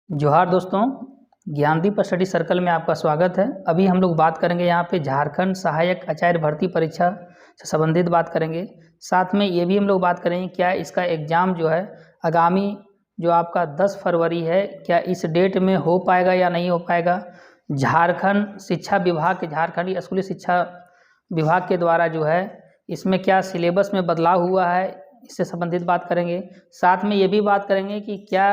जोहार दोस्तों, Gyandeep study circle में आपका स्वागत है। अभी हम लोग बात करेंगे यहाँ पे झारखंड सहायक आचार्य भर्ती परीक्षा से संबंधित बात करेंगे। साथ में ये भी हम लोग बात करेंगे क्या इसका एग्ज़ाम जो है आगामी जो आपका 10 फरवरी है, क्या इस डेट में हो पाएगा या नहीं हो पाएगा। झारखंड शिक्षा विभाग के झारखंडी स्कूली शिक्षा विभाग के द्वारा जो है इसमें क्या सिलेबस में बदलाव हुआ है, इससे संबंधित बात करेंगे। साथ में ये भी बात करेंगे कि क्या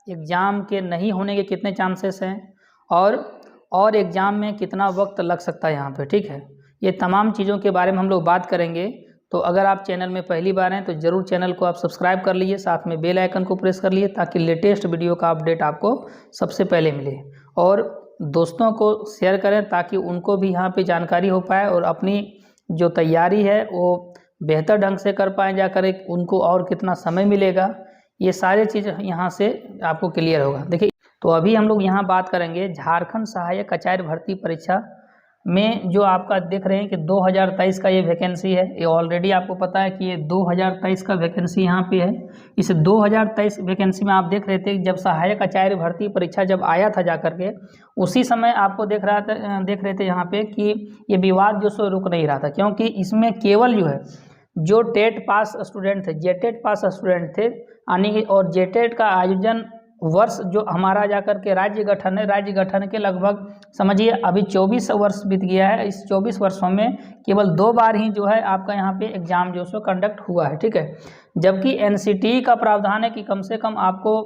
एग्ज़ाम के नहीं होने के कितने चांसेस हैं और एग्ज़ाम में कितना वक्त लग सकता है यहाँ पे, ठीक है। ये तमाम चीज़ों के बारे में हम लोग बात करेंगे। तो अगर आप चैनल में पहली बार हैं तो ज़रूर चैनल को आप सब्सक्राइब कर लीजिए, साथ में बेल आइकन को प्रेस कर लीजिए ताकि लेटेस्ट वीडियो का अपडेट आपको सबसे पहले मिले। और दोस्तों को शेयर करें ताकि उनको भी यहाँ पे जानकारी हो पाए और अपनी जो तैयारी है वो बेहतर ढंग से कर पाएँ, जाकर उनको और कितना समय मिलेगा, ये सारे चीज़ यहाँ से आपको क्लियर होगा। देखिए, तो अभी हम लोग यहाँ बात करेंगे झारखंड सहायक आचार्य भर्ती परीक्षा में जो आपका देख रहे हैं कि 2023 का ये वैकेंसी है। ये ऑलरेडी आपको पता है कि ये 2023 का वैकेंसी यहाँ पे है। इस 2023 वैकेंसी में आप देख रहे थे जब सहायक आचार्य भर्ती परीक्षा जब आया था जा करके, उसी समय आपको देख रहे थे यहाँ पे कि ये विवाद जो सो रुक नहीं रहा था, क्योंकि इसमें केवल जो है जो टेट पास स्टूडेंट थे, जेटेट पास स्टूडेंट थे यानी और जेटेट का आयोजन वर्ष जो हमारा जाकर के राज्य गठन है, राज्य गठन के लगभग समझिए अभी 24 वर्ष बीत गया है। इस 24 वर्षों में केवल 2 बार ही जो है आपका यहाँ पे एग्ज़ाम जो सो कंडक्ट हुआ है, ठीक है। जबकि एनसीटी का प्रावधान है कि कम से कम आपको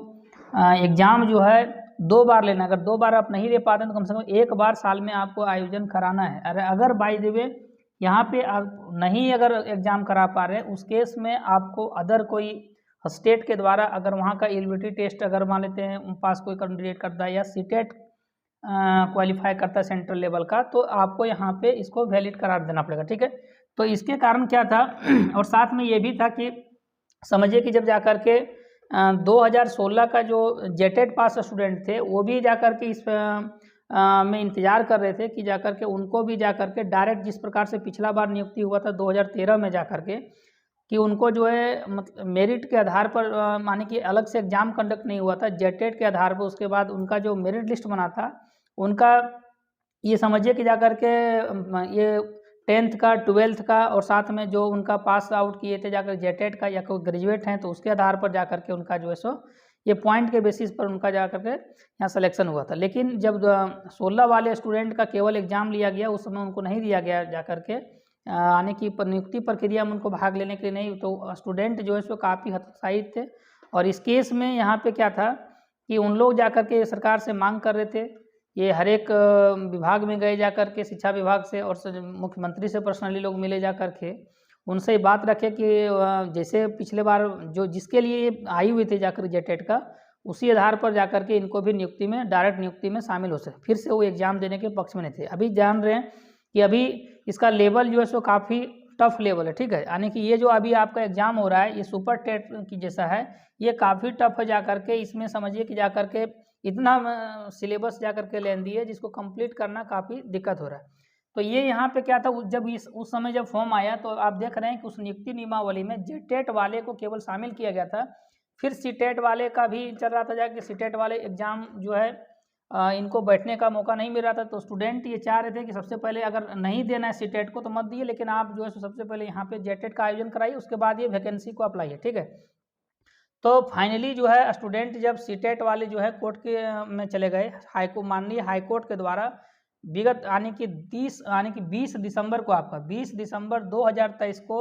एग्ज़ाम जो है 2 बार लेना। अगर 2 बार आप नहीं दे पाते तो कम से कम 1 बार साल में आपको आयोजन कराना है। अगर बाय द वे यहाँ पे आप नहीं अगर एग्ज़ाम करा पा रहे उस केस में आपको अदर कोई स्टेट के द्वारा अगर वहाँ का एलिजिबिलिटी टेस्ट अगर मान लेते हैं पास कोई कैंडिडेट करता है या सीटेट क्वालिफाई करता है सेंट्रल लेवल का, तो आपको यहाँ पे इसको वैलिड करार देना पड़ेगा, ठीक है। तो इसके कारण क्या था और साथ में ये भी था कि समझिए कि जब जाकर के 2016 का जो जेटेट पास स्टूडेंट थे वो भी जाकर के इस में इंतज़ार कर रहे थे कि जाकर के उनको भी जाकर के डायरेक्ट जिस प्रकार से पिछला बार नियुक्ति हुआ था 2013 में जाकर के कि उनको जो है मतलब मेरिट के आधार पर माने कि अलग से एग्ज़ाम कंडक्ट नहीं हुआ था, जेटेट के आधार पर उसके बाद उनका जो मेरिट लिस्ट बना था उनका ये समझिए कि जाकर के ये 10th का 12th का और साथ में जो उनका पास आउट किए थे जाकर जेटेट का या कोई ग्रेजुएट हैं तो उसके आधार पर जाकर के उनका जो है सो ये पॉइंट के बेसिस पर उनका जाकर के यहाँ सिलेक्शन हुआ था। लेकिन जब 16 वाले स्टूडेंट का केवल एग्ज़ाम लिया गया उस समय उनको नहीं दिया गया जाकर के आने की नियुक्ति प्रक्रिया में उनको भाग लेने के लिए नहीं, तो स्टूडेंट जो है सो काफ़ी हतोत्साहित थे। और इस केस में यहाँ पे क्या था कि उन लोग जाकर के सरकार से मांग कर रहे थे, ये हर एक विभाग में गए जाकर के शिक्षा विभाग से और मुख्यमंत्री से पर्सनली लोग मिले जा कर के उनसे बात रखे कि जैसे पिछले बार जो जिसके लिए आई हुई थी जाकर जेटेट का उसी आधार पर जाकर के इनको भी नियुक्ति में डायरेक्ट नियुक्ति में शामिल हो सके, फिर से वो एग्ज़ाम देने के पक्ष में नहीं थे। अभी जान रहे हैं कि अभी इसका लेवल जो है सो काफ़ी टफ लेवल है, ठीक है। यानी कि ये जो अभी आपका एग्ज़ाम हो रहा है ये सुपर टेट की जैसा है, ये काफ़ी टफ है जाकर के। इसमें समझिए कि जाकर के इतना सिलेबस जाकर के लेंदी है जिसको कंप्लीट करना काफ़ी दिक्कत हो रहा है। तो ये यहाँ पे क्या था जब उस समय जब फॉर्म आया तो आप देख रहे हैं कि उस नियुक्ति नियमावली में जेटेट वाले को केवल शामिल किया गया था, फिर सीटेट वाले का भी चल रहा था जाके सीटेट वाले एग्ज़ाम जो है इनको बैठने का मौका नहीं मिल रहा था। तो स्टूडेंट ये चाह रहे थे कि सबसे पहले अगर नहीं देना है सीटेट को तो मत दिए, लेकिन आप जो है सबसे पहले यहाँ पे जेटेट का आयोजन कराइए, उसके बाद ये वैकेंसी को अप्लाई है, ठीक है। तो फाइनली जो है स्टूडेंट जब सीटेट वाले जो है कोर्ट के में चले गए, माननीय हाईकोर्ट के द्वारा विगत यानी कि 20 दिसंबर को आपका 20 दिसंबर 2023 को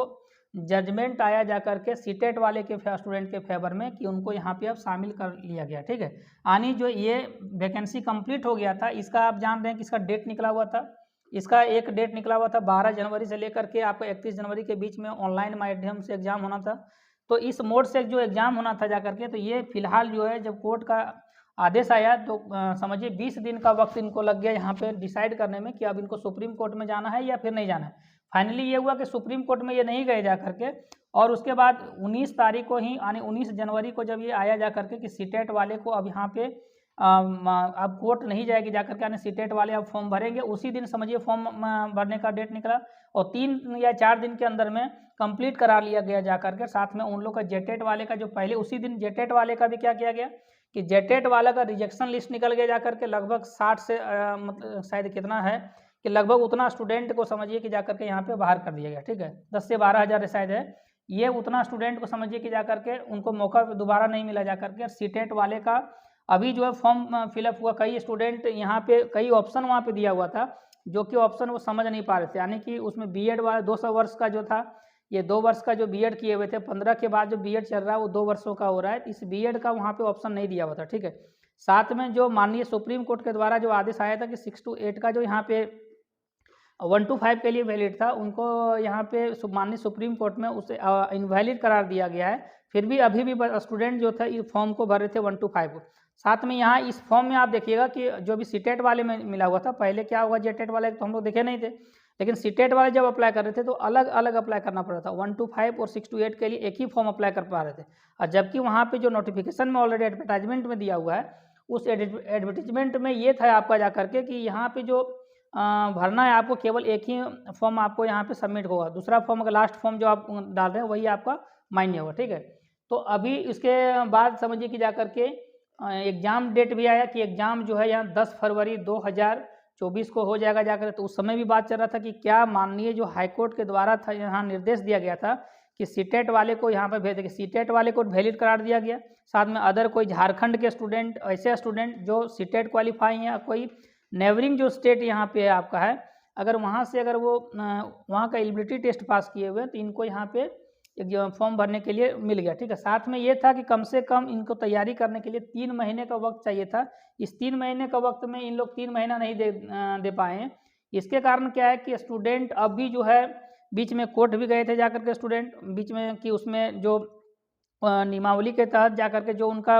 जजमेंट आया जाकर के सीटेट वाले के स्टूडेंट के फेवर में कि उनको यहाँ पे अब शामिल कर लिया गया, ठीक है। यानी जो ये वैकेंसी कंप्लीट हो गया था, इसका आप जान रहे हैं कि इसका डेट निकला हुआ था, इसका एक डेट निकला हुआ था 12 जनवरी से लेकर के आपका 31 जनवरी के बीच में ऑनलाइन माध्यम से एग्ज़ाम होना था। तो इस मोड से जो एग्ज़ाम होना था जाकर के, तो ये फिलहाल जो है जब कोर्ट का आदेश आया तो समझिए 20 दिन का वक्त इनको लग गया यहाँ पे डिसाइड करने में कि अब इनको सुप्रीम कोर्ट में जाना है या फिर नहीं जाना है। फाइनली ये हुआ कि सुप्रीम कोर्ट में ये नहीं गए जा करके, और उसके बाद 19 तारीख को ही यानी 19 जनवरी को जब ये आया जा करके कि सीटेट वाले को अब यहाँ पे अब कोर्ट नहीं जाएगी जाकर के, यानी सीटेट वाले अब फॉर्म भरेंगे, उसी दिन समझिए फॉर्म भरने का डेट निकला और 3 या 4 दिन के अंदर में कंप्लीट करा लिया गया जा करके। साथ में उन लोग का जेटेट वाले का जो पहले उसी दिन जेटेट वाले का भी क्या किया गया कि जेटेट वाला का रिजेक्शन लिस्ट निकल गया जाकर के लगभग 60 से मतलब शायद कितना है कि लगभग उतना स्टूडेंट को समझिए कि जाकर के यहाँ पे बाहर कर दिया गया, ठीक है, 10 से 12 हज़ार शायद है, ये उतना स्टूडेंट को समझिए कि जाकर के उनको मौका दोबारा नहीं मिला जाकर के। सीटेट वाले का अभी जो है फॉर्म फिलअप हुआ, कई स्टूडेंट यहाँ पे कई ऑप्शन वहाँ पे दिया हुआ था जो कि ऑप्शन वो समझ नहीं पा रहे थे, यानी कि उसमें बीएड वाला 200 वर्ष का जो था, ये 2 वर्ष का जो बीएड किए हुए थे, 15 के बाद जो बीएड चल रहा है वो 2 वर्षों का हो रहा है, इस बीएड का वहाँ पे ऑप्शन नहीं दिया हुआ था, ठीक है। साथ में जो माननीय सुप्रीम कोर्ट के द्वारा जो आदेश आया था कि 6 to 8 का जो यहाँ पे 1 to 5 के लिए वैलिड था, उनको यहाँ पे माननीय सुप्रीम कोर्ट में उसे इनवैलिड करार दिया गया है। फिर भी अभी भी स्टूडेंट जो था इस फॉर्म को भर रहे थे 1 to 5। साथ में यहाँ इस फॉर्म में आप देखिएगा कि जो भी सीटेट वाले में मिला हुआ था, पहले क्या हुआ जेटेट वाले तो हम लोग देखे नहीं थे, लेकिन सीटेट वाले जब अप्लाई कर रहे थे तो अलग अलग अप्लाई करना पड़ रहा था। 1 to 5 और 6 to 8 के लिए एक ही फॉर्म अप्लाई कर पा रहे थे, और जबकि वहाँ पे जो नोटिफिकेशन में ऑलरेडी एडवर्टाइजमेंट में दिया हुआ है, उस एडवर्टीजमेंट में ये था आपका जा करके कि यहाँ पे जो भरना है आपको, केवल एक ही फॉर्म आपको यहाँ पे सबमिट होगा, दूसरा फॉर्म का लास्ट फॉर्म जो आप डाल रहे हैं वही आपका मान्य होगा, ठीक है। तो अभी इसके बाद समझिए कि जा करके एग्ज़ाम डेट भी आया कि एग्ज़ाम जो है यहाँ 10 फरवरी 2024 को हो जाएगा जाकर। तो उस समय भी बात चल रहा था कि क्या माननीय जो हाईकोर्ट के द्वारा था यहाँ निर्देश दिया गया था कि सीटेट वाले को यहाँ पर भेज देंगे, सीटेट वाले को वैलिड करार दिया गया। साथ में अदर कोई झारखंड के स्टूडेंट, ऐसे स्टूडेंट जो सीटेट क्वालिफाई हैं या कोई नेबरिंग जो स्टेट यहाँ पे आपका है, अगर वहाँ से अगर वो वहाँ का एलिजिबिलिटी टेस्ट पास किए हुए हैं तो इनको यहाँ पे एक फॉर्म भरने के लिए मिल गया, ठीक है। साथ में ये था कि कम से कम इनको तैयारी करने के लिए 3 महीने का वक्त चाहिए था। इस 3 महीने का वक्त में इन लोग 3 महीना नहीं दे पाए हैं। इसके कारण क्या है कि स्टूडेंट अभी जो है बीच में कोर्ट भी गए थे जाकर के स्टूडेंट, बीच में कि उसमें जो नियमावली के तहत जाकर के जो उनका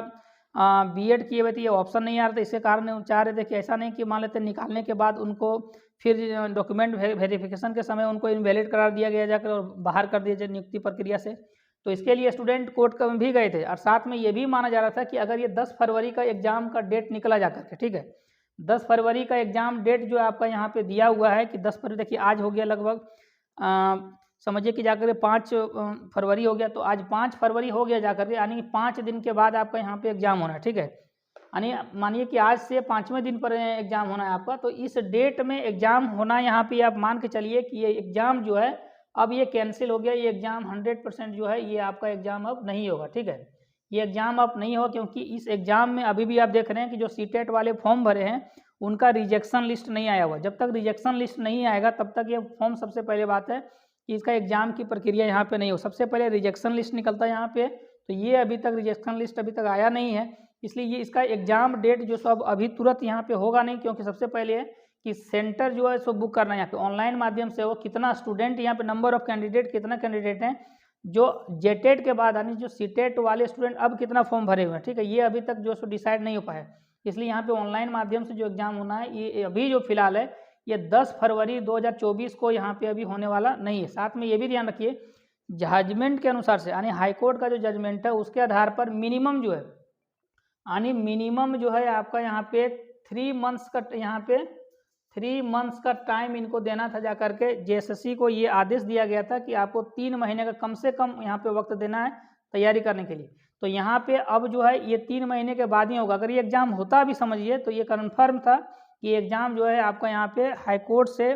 बीएड किए हुए थे ये ऑप्शन नहीं आ रहा था। इसके कारण वो चाह रहे थे कि ऐसा नहीं कि मान लेते निकालने के बाद उनको फिर डॉक्यूमेंट वेरिफिकेशन के समय उनको इनवैलिड करार दिया गया जाकर और बाहर कर दिया जाए नियुक्ति प्रक्रिया से। तो इसके लिए स्टूडेंट कोर्ट में भी गए थे, और साथ में ये भी माना जा रहा था कि अगर ये 10 फरवरी का एग्ज़ाम का डेट निकला जाकर के, ठीक है, 10 फरवरी का एग्ज़ाम डेट जो आपका यहाँ पे दिया हुआ है कि 10 फरवरी, देखिए आज हो गया लगभग समझिए कि जाकर 5 फरवरी हो गया, तो आज 5 फरवरी हो गया जाकर के, यानी 5 दिन के बाद आपका यहाँ पे एग्ज़ाम होना है, ठीक है। यानी मानिए कि आज से 5वें दिन पर एग्ज़ाम होना है आपका, तो इस डेट में एग्ज़ाम होना यहाँ पे आप मान के चलिए कि ये एग्ज़ाम जो है अब ये कैंसिल हो गया, ये एग्ज़ाम 100% जो है ये आपका एग्ज़ाम अब नहीं होगा, ठीक है। ये एग्ज़ाम अब नहीं होगा क्योंकि इस एग्ज़ाम में अभी भी आप देख रहे हैं कि जो सीटेट वाले फॉर्म भरे हैं उनका रिजेक्शन लिस्ट नहीं आया हुआ। जब तक रिजेक्शन लिस्ट नहीं आएगा तब तक ये फॉर्म, सबसे पहले बात है कि इसका एग्ज़ाम की प्रक्रिया यहाँ पे नहीं हो, सबसे पहले रिजेक्शन लिस्ट निकलता है यहाँ पे, तो ये अभी तक रिजेक्शन लिस्ट अभी तक आया नहीं है, इसलिए ये इसका एग्ज़ाम डेट जो सब अभी तुरंत यहाँ पे होगा नहीं, क्योंकि सबसे पहले है कि सेंटर जो है सो बुक करना है यहाँ पे ऑनलाइन माध्यम से हो, कितना स्टूडेंट यहाँ पे नंबर ऑफ कैंडिडेट, कितना कैंडिडेट हैं जो जेटेट के बाद यानी जो सीटेट वाले स्टूडेंट अब कितना फॉर्म भरे हुए हैं, ठीक है, ये अभी तक जो सो डिसाइड नहीं हो पाया। इसलिए यहाँ पे ऑनलाइन माध्यम से जो एग्ज़ाम होना है ये अभी जो फिलहाल है ये 10 फरवरी 2024 को यहाँ पे अभी होने वाला नहीं है। साथ में ये भी ध्यान रखिए जजमेंट के अनुसार से, यानी हाईकोर्ट का जो जजमेंट है उसके आधार पर मिनिमम जो है, यानी मिनिमम जो है आपका यहाँ पे 3 मंथ्स का, यहाँ पे 3 मंथ्स का टाइम इनको देना था जा करके। जेएसएससी को ये आदेश दिया गया था कि आपको 3 महीने का कम से कम यहाँ पे वक्त देना है तैयारी करने के लिए। तो यहाँ पे अब जो है ये 3 महीने के बाद ही होगा। अगर ये एग्ज़ाम होता भी समझिए तो ये कन्फर्म था कि एग्ज़ाम जो है आपका यहाँ पे हाईकोर्ट से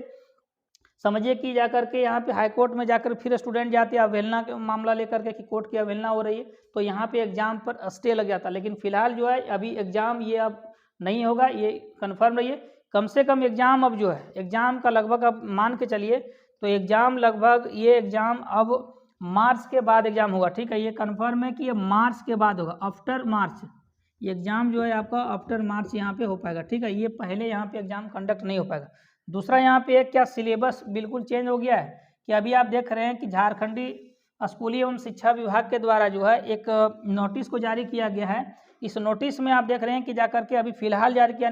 समझिए कि जाकर के यहाँ पे हाईकोर्ट में जाकर फिर स्टूडेंट जाते हैं अवहेलना का मामला लेकर के कि कोर्ट की अवहेलना हो रही है, तो यहाँ पे एग्ज़ाम पर स्टे लग जाता। लेकिन फिलहाल जो है अभी एग्ज़ाम ये अब नहीं होगा, ये कन्फर्म रहिए। कम से कम एग्ज़ाम अब जो है एग्ज़ाम का लगभग अब मान के चलिए तो एग्ज़ाम लगभग ये एग्ज़ाम अब मार्च के बाद एग्ज़ाम होगा, ठीक है, ये कन्फर्म है कि ये मार्च के बाद होगा, आफ्टर मार्च ये एग्ज़ाम जो है आपका आफ्टर मार्च यहाँ पे हो पाएगा, ठीक है, ये पहले यहाँ पे एग्ज़ाम कंडक्ट नहीं हो पाएगा। दूसरा यहाँ पे एक क्या सिलेबस बिल्कुल चेंज हो गया है कि अभी आप देख रहे हैं कि झारखंडी स्कूली एवं शिक्षा विभाग के द्वारा जो है एक नोटिस को जारी किया गया है। इस नोटिस में आप देख रहे हैं कि जाकर के अभी फिलहाल जारी किया,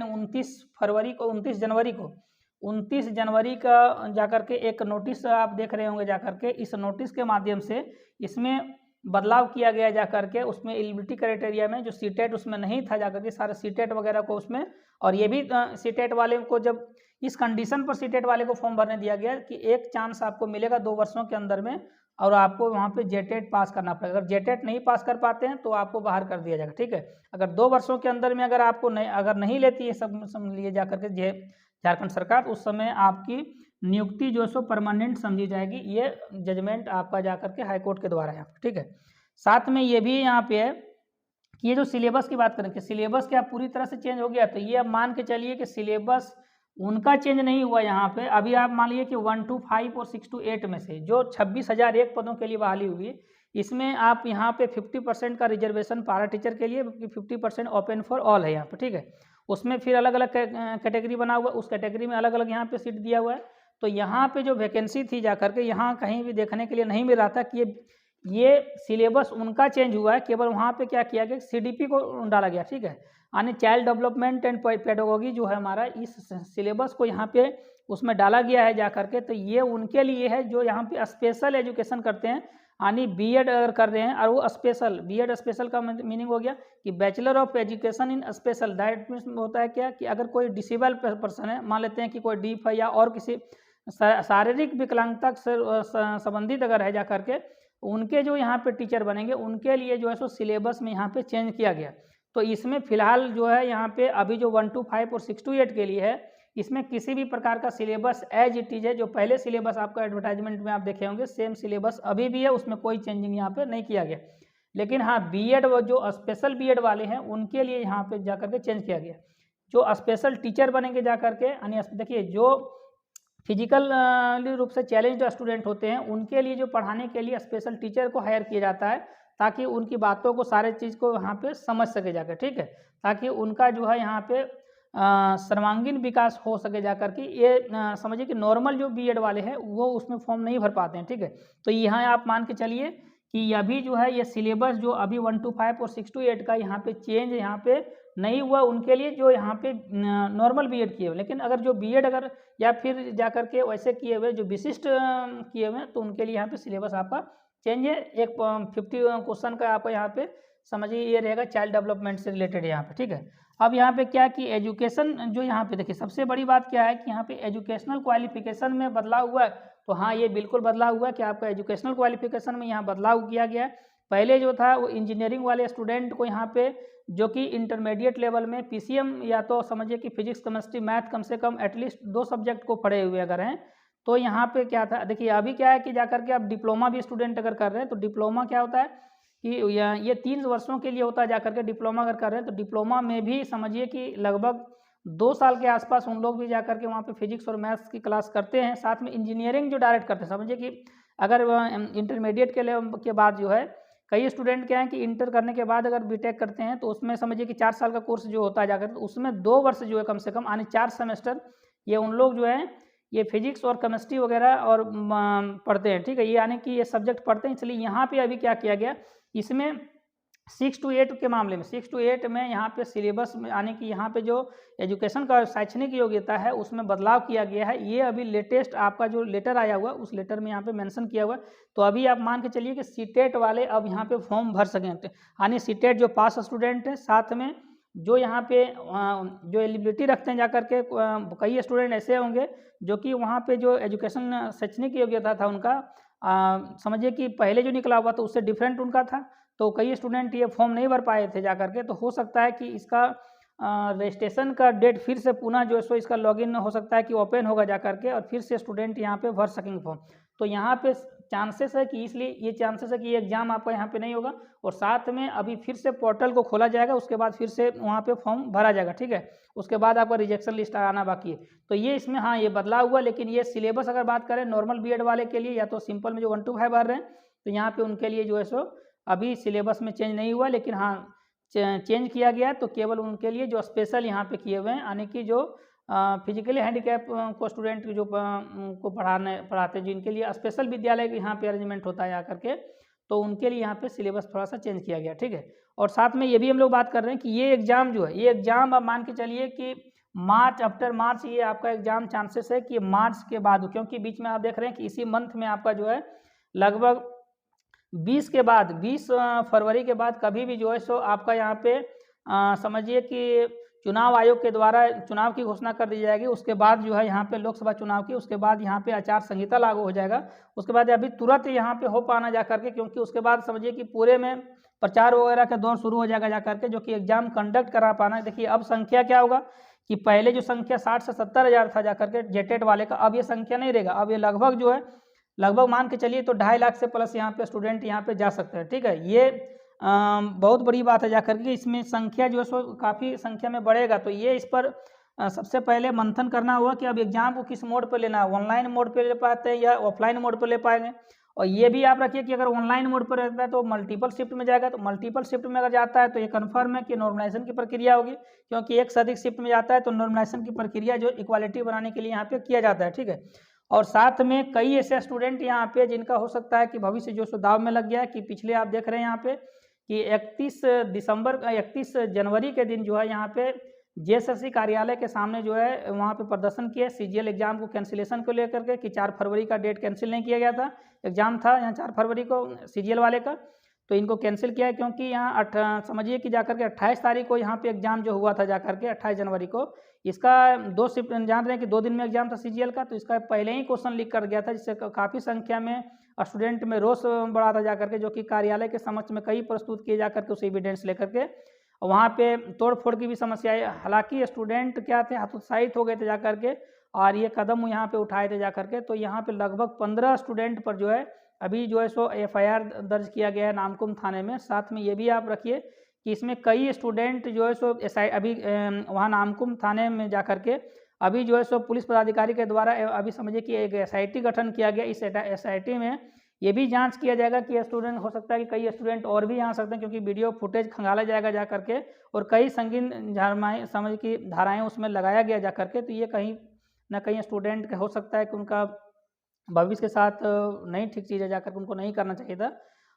29 जनवरी का जाकर के एक नोटिस आप देख रहे होंगे जाकर के। इस नोटिस के माध्यम से इसमें बदलाव किया गया जाकर के, उसमें एलिजिबिलिटी क्राइटेरिया में जो सीटेट उसमें नहीं था जाकर के सारे सीटेट वगैरह को उसमें, और ये भी सीटेट वाले को जब इस कंडीशन पर सीटेट वाले को फॉर्म भरने दिया गया कि एक चांस आपको मिलेगा 2 वर्षों के अंदर में और आपको वहाँ पे जेटेट पास करना पड़ेगा। अगर जेटेट नहीं पास कर पाते हैं तो आपको बाहर कर दिया जाएगा, ठीक है। अगर 2 वर्षों के अंदर में अगर आपको नहीं लेती है सब लिए जा करके झारखंड सरकार, उस समय आपकी नियुक्ति जो है सो परमानेंट समझी जाएगी। ये जजमेंट आपका जा करके हाई कोर्ट के द्वारा है, ठीक है। साथ में ये भी यहाँ पे है कि ये जो सिलेबस की बात करें कि सिलेबस क्या पूरी तरह से चेंज हो गया, तो ये आप मान के चलिए कि सिलेबस उनका चेंज नहीं हुआ यहाँ पे। अभी आप मान लीजिए कि 1 to 5 और 6 to 8 में से जो 26,001 पदों के लिए बहाली हुई, इसमें आप यहाँ पे 50% का रिजर्वेशन पारा टीचर के लिए, 50% ओपन फॉर ऑल है यहाँ पे, ठीक है। उसमें फिर अलग अलग कैटेगरी बना हुआ है, उस कैटेगरी में अलग अलग यहाँ पे सीट दिया हुआ है। तो यहाँ पे जो वैकेंसी थी जा करके यहाँ कहीं भी देखने के लिए नहीं मिल रहा था कि ये सिलेबस उनका चेंज हुआ है, केवल वहाँ पे क्या किया गया, CDP को डाला गया, ठीक है। यानी चाइल्ड डेवलपमेंट एंड पेडागोगी जो है हमारा, इस सिलेबस को यहाँ पे उसमें डाला गया है जा करके। तो ये उनके लिए है जो यहाँ पे स्पेशल एजुकेशन करते हैं, यानी बीएड अगर कर रहे हैं, और वो स्पेशल बीएड, स्पेशल का मीनिंग हो गया कि bachelor of education in special. That means होता है क्या कि अगर कोई डिसेबल पर्सन है, मान लेते हैं कि कोई डीफ है या और किसी शारीरिक विकलांगता से संबंधित अगर है जा करके, उनके जो यहाँ पे टीचर बनेंगे उनके लिए जो है सो सिलेबस में यहाँ पे चेंज किया गया। तो इसमें फिलहाल जो है यहाँ पे अभी जो 1 to 5 और 6 to 8 के लिए है, इसमें किसी भी प्रकार का सिलेबस एज इट इज है। जो पहले सिलेबस आपका एडवर्टाइजमेंट में आप देखे होंगे सेम सिलेबस अभी भी है, उसमें कोई चेंजिंग यहाँ पे नहीं किया गया। लेकिन हाँ, बीएड वो जो स्पेशल बीएड वाले हैं उनके लिए यहाँ पे जा करके चेंज किया गया। जो स्पेशल टीचर बनेंगे जा करके, यानी देखिए जो फिजिकल रूप से चैलेंज्ड स्टूडेंट होते हैं उनके लिए जो पढ़ाने के लिए स्पेशल टीचर को हायर किया जाता है, ताकि उनकी बातों को, सारे चीज़ को यहाँ पे समझ सके जाकर, ठीक है, ताकि उनका जो है यहाँ पे सर्वांगीण विकास हो सके जा करके। ये समझिए कि नॉर्मल जो बीएड वाले हैं वो उसमें फॉर्म नहीं भर पाते हैं, ठीक है। तो यहाँ आप मान के चलिए कि अभी जो है ये सिलेबस जो अभी 1 to 5 और 6 to 8 का यहाँ पे चेंज यहाँ पे नहीं हुआ उनके लिए जो यहाँ पे नॉर्मल बीएड किए हुए। लेकिन अगर जो बीएड अगर या फिर जा करके वैसे किए हुए जो विशिष्ट किए हुए हैं, तो उनके लिए यहाँ पे सिलेबस आपका चेंज है। एक 50 क्वेश्चन का आपका यहाँ पे समझिए ये रहेगा चाइल्ड डेवलपमेंट से रिलेटेड यहाँ पे, ठीक है। अब यहाँ पे क्या कि एजुकेशन जो यहाँ पे देखिए सबसे बड़ी बात क्या है कि यहाँ पे एजुकेशनल क्वालिफिकेशन में बदलाव हुआ है। तो हाँ, ये बिल्कुल बदलाव हुआ है कि आपका एजुकेशनल क्वालिफिकेशन में यहाँ बदलाव किया गया है। पहले जो था वो इंजीनियरिंग वाले स्टूडेंट को यहाँ पे जो कि इंटरमीडिएट लेवल में पीसीएम या तो समझिए कि फिजिक्स, केमिस्ट्री, मैथ कम से कम एटलीस्ट 2 सब्जेक्ट को पढ़े हुए अगर हैं, तो यहाँ पे क्या था, देखिए अभी क्या है कि जा करके आप डिप्लोमा भी स्टूडेंट अगर कर रहे हैं तो डिप्लोमा क्या होता है कि ये 3 वर्षों के लिए होता है। जा करके डिप्लोमा अगर कर रहे हैं तो डिप्लोमा में भी समझिए कि लगभग 2 साल के आसपास उन लोग भी जा करके वहाँ पे फिजिक्स और मैथ्स की क्लास करते हैं। साथ में इंजीनियरिंग जो डायरेक्ट करते हैं, समझिए कि अगर इंटरमीडिएट के लेवल के बाद जो है कई स्टूडेंट क्या है कि इंटर करने के बाद अगर बीटेक करते हैं तो उसमें समझिए कि 4 साल का कोर्स जो होता है जाकर, तो उसमें 2 वर्ष जो है कम से कम, यानी 4 सेमेस्टर ये उन लोग जो है ये फिजिक्स और केमिस्ट्री वगैरह और पढ़ते हैं, ठीक है। ये यानी कि ये सब्जेक्ट पढ़ते हैं। इसलिए यहाँ पे अभी क्या किया गया, इसमें 6 to 8 के मामले में 6 to 8 में यहाँ पे सिलेबस में यानी कि यहाँ पे जो एजुकेशन का शैक्षणिक योग्यता है उसमें बदलाव किया गया है। ये अभी लेटेस्ट आपका जो लेटर आया हुआ उस लेटर में यहाँ पे मेंशन किया हुआ है। तो अभी आप मान के चलिए कि सीटेट वाले अब यहाँ पे फॉर्म भर सकें, यानी सीटेट जो पास स्टूडेंट हैं, साथ में जो यहाँ पे जो एलिजिबिलिटी रखते हैं जा करके, कई स्टूडेंट ऐसे होंगे जो कि वहाँ पे जो एजुकेशन शैक्षणिक योग्यता था उनका समझिए कि पहले जो निकला हुआ था उससे डिफरेंट उनका था। तो कई स्टूडेंट ये फॉर्म नहीं भर पाए थे जा करके। तो हो सकता है कि इसका रजिस्ट्रेशन का डेट फिर से पुनः जो है सो इसका लॉगिन हो सकता है कि ओपन होगा जा करके और फिर से स्टूडेंट यहाँ पे भर सकेंगे फॉर्म। तो यहाँ पे चांसेस है कि, इसलिए ये चांसेस है कि ये एग्जाम आपका यहाँ पे नहीं होगा। और साथ में अभी फिर से पोर्टल को खोला जाएगा, उसके बाद फिर से वहाँ पे फॉर्म भरा जाएगा, ठीक है। उसके बाद आपका रिजेक्शन लिस्ट आना बाकी है। तो ये इसमें हाँ ये बदलाव हुआ। लेकिन ये सिलेबस अगर बात करें नॉर्मल बीएड वाले के लिए या तो सिंपल में जो 1 to 5 भर रहे हैं, तो यहाँ पे उनके लिए जो है सो अभी सिलेबस में चेंज नहीं हुआ। लेकिन हाँ चेंज किया गया तो केवल उनके लिए जो स्पेशल यहाँ पे किए हुए हैं, यानी कि जो फिजिकली हैंडीकैप को स्टूडेंट जो को पढ़ाते जिनके लिए स्पेशल विद्यालय यहाँ पे अरेंजमेंट होता है आकर के, तो उनके लिए यहाँ पे सिलेबस थोड़ा सा चेंज किया गया, ठीक है। और साथ में ये भी हम लोग बात कर रहे हैं कि ये एग्ज़ाम जो है, ये एग्ज़ाम आप मान के चलिए कि मार्च, आफ्टर मार्च ये आपका एग्ज़ाम चांसेस है कि मार्च के बाद, क्योंकि बीच में आप देख रहे हैं कि इसी मंथ में आपका जो है लगभग 20 के बाद 20 फरवरी के बाद कभी भी जो है सो आपका यहाँ पे समझिए कि चुनाव आयोग के द्वारा चुनाव की घोषणा कर दी जाएगी। उसके बाद जो है यहाँ पे लोकसभा चुनाव की, उसके बाद यहाँ पे आचार संहिता लागू हो जाएगा। उसके बाद अभी तुरंत यहाँ पे हो पाना जा करके, क्योंकि उसके बाद समझिए कि पूरे में प्रचार वगैरह का दौर शुरू हो जाएगा जा करके, जो कि एग्जाम कंडक्ट करा पाना। देखिए अब संख्या क्या होगा कि पहले जो संख्या 60 से 70 हज़ार था जा करके जेटेट वाले का, अब ये संख्या नहीं रहेगा। अब ये लगभग जो है लगभग मान के चलिए तो 2.5 लाख से प्लस यहाँ पे स्टूडेंट यहाँ पे जा सकते हैं। ठीक है, ये बहुत बड़ी बात है जा करके, इसमें संख्या जो है सो काफ़ी संख्या में बढ़ेगा। तो ये इस पर सबसे पहले मंथन करना होगा कि अब एग्जाम को किस मोड पर लेना है, ऑनलाइन मोड पर ले पाते हैं या ऑफलाइन मोड पर ले पाएंगे। और ये भी आप रखिए कि अगर ऑनलाइन मोड पर रहता है तो मल्टीपल शिफ्ट में जाएगा, तो मल्टीपल शिफ्ट में अगर जाता है तो ये कन्फर्म है कि नॉर्मलाइजेशन की प्रक्रिया होगी, क्योंकि एक से अधिक शिफ्ट में जाता है तो नॉर्मलाइजेशन की प्रक्रिया जो इक्वालिटी बनाने के लिए यहाँ पे किया जाता है। ठीक है, और साथ में कई ऐसे स्टूडेंट यहाँ पे जिनका हो सकता है कि भविष्य जो सो दाव में लग गया है, कि पिछले आप देख रहे हैं यहाँ पे कि 31 जनवरी के दिन जो है यहाँ पे जेएसएससी कार्यालय के सामने जो है वहाँ पे प्रदर्शन किया सीजीएल एग्जाम को कैंसिलेशन को लेकर के, कि 4 फरवरी का डेट कैंसिल नहीं किया गया था। एग्जाम था यहाँ 4 फरवरी को सीजीएल वाले का, तो इनको कैंसिल किया है, क्योंकि यहाँ समझिए कि जाकर के 28 तारीख को यहाँ पे एग्जाम जो हुआ था जाकर के 28 जनवरी को, इसका 2 शिफ्ट जान रहे हैं कि 2 दिन में एग्जाम था सीजीएल का, तो इसका पहले ही क्वेश्चन लीक कर गया था, जिससे काफ़ी संख्या में स्टूडेंट में रोष बढ़ा था जाकर के, जो कि कार्यालय के समक्ष में कई प्रस्तुत किए जाकर के उस एविडेंस लेकर के वहाँ पे तोड़ फोड़ की भी समस्या है। हालांकि स्टूडेंट क्या थे, हतोत्साहित हो गए थे जाकर के, और ये कदम यहाँ पे उठाए थे जाकर के। तो यहाँ पे लगभग 15 स्टूडेंट पर जो है अभी जो है सो एफआईआर दर्ज किया गया है नामकुम थाने में। साथ में ये भी आप रखिए कि इसमें कई स्टूडेंट जो है सो अभी वहाँ नामकुम थाने में जा कर के अभी जो है सो पुलिस पदाधिकारी के द्वारा अभी समझिए कि एक एसआईटी गठन किया गया। इस एसआईटी में ये भी जांच किया जाएगा कि स्टूडेंट हो सकता है कि कई स्टूडेंट और भी आ सकते हैं, क्योंकि वीडियो फुटेज खंगाला जाएगा जा करके, और कई संगीन समझ की धाराएँ उसमें लगाया गया जा करके। तो ये कहीं ना कहीं स्टूडेंट का हो सकता है कि उनका भविष्य के साथ नहीं ठीक चीज़ है, जाकर उनको नहीं करना चाहिए था।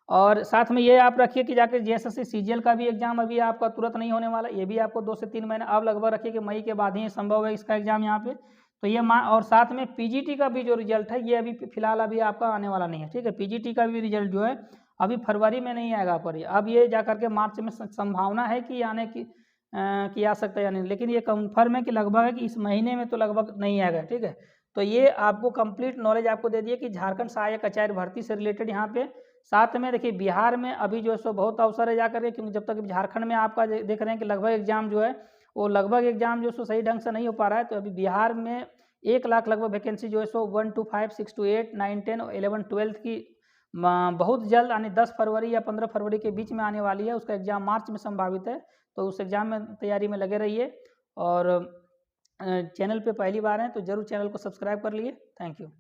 और साथ में ये आप रखिए कि जाकर जेएसएससी सीजीएल का भी एग्जाम अभी आपका तुरंत नहीं होने वाला, ये भी आपको 2 से 3 महीने अब लगभग रखिए कि मई के बाद ही संभव है इसका एग्जाम यहाँ पे। तो ये और साथ में पीजीटी का भी जो रिजल्ट है ये अभी फिलहाल अभी आपका आने वाला नहीं है। ठीक है, पीजीटी का भी रिजल्ट जो है अभी फरवरी में नहीं आएगा, पर अब ये जा करके मार्च में संभावना है कि आने की आ सकता है या नहीं, लेकिन ये कन्फर्म है कि लगभग है कि इस महीने में तो लगभग नहीं आएगा। ठीक है, तो ये आपको कंप्लीट नॉलेज आपको दे दिए कि झारखंड सहायक आचार्य भर्ती से रिलेटेड यहाँ पे। साथ में देखिए बिहार में अभी जो है सो बहुत अवसर है जाकर के, क्योंकि जब तक झारखंड में आपका देख रहे हैं कि लगभग एग्जाम जो है वो लगभग एग्जाम जो सो सही ढंग से नहीं हो पा रहा है। तो अभी बिहार में 1 लाख लगभग वैकेंसी जो है सो 1 to 5, 6 to 8, 9, 10, 11, 12 की बहुत जल्द यानी 10 फरवरी या 15 फरवरी के बीच में आने वाली है। उसका एग्जाम मार्च में संभावित है, तो उस एग्जाम में तैयारी में लगे रहिए। और चैनल पे पहली बार हैं तो ज़रूर चैनल को सब्सक्राइब कर लिए। Thank you.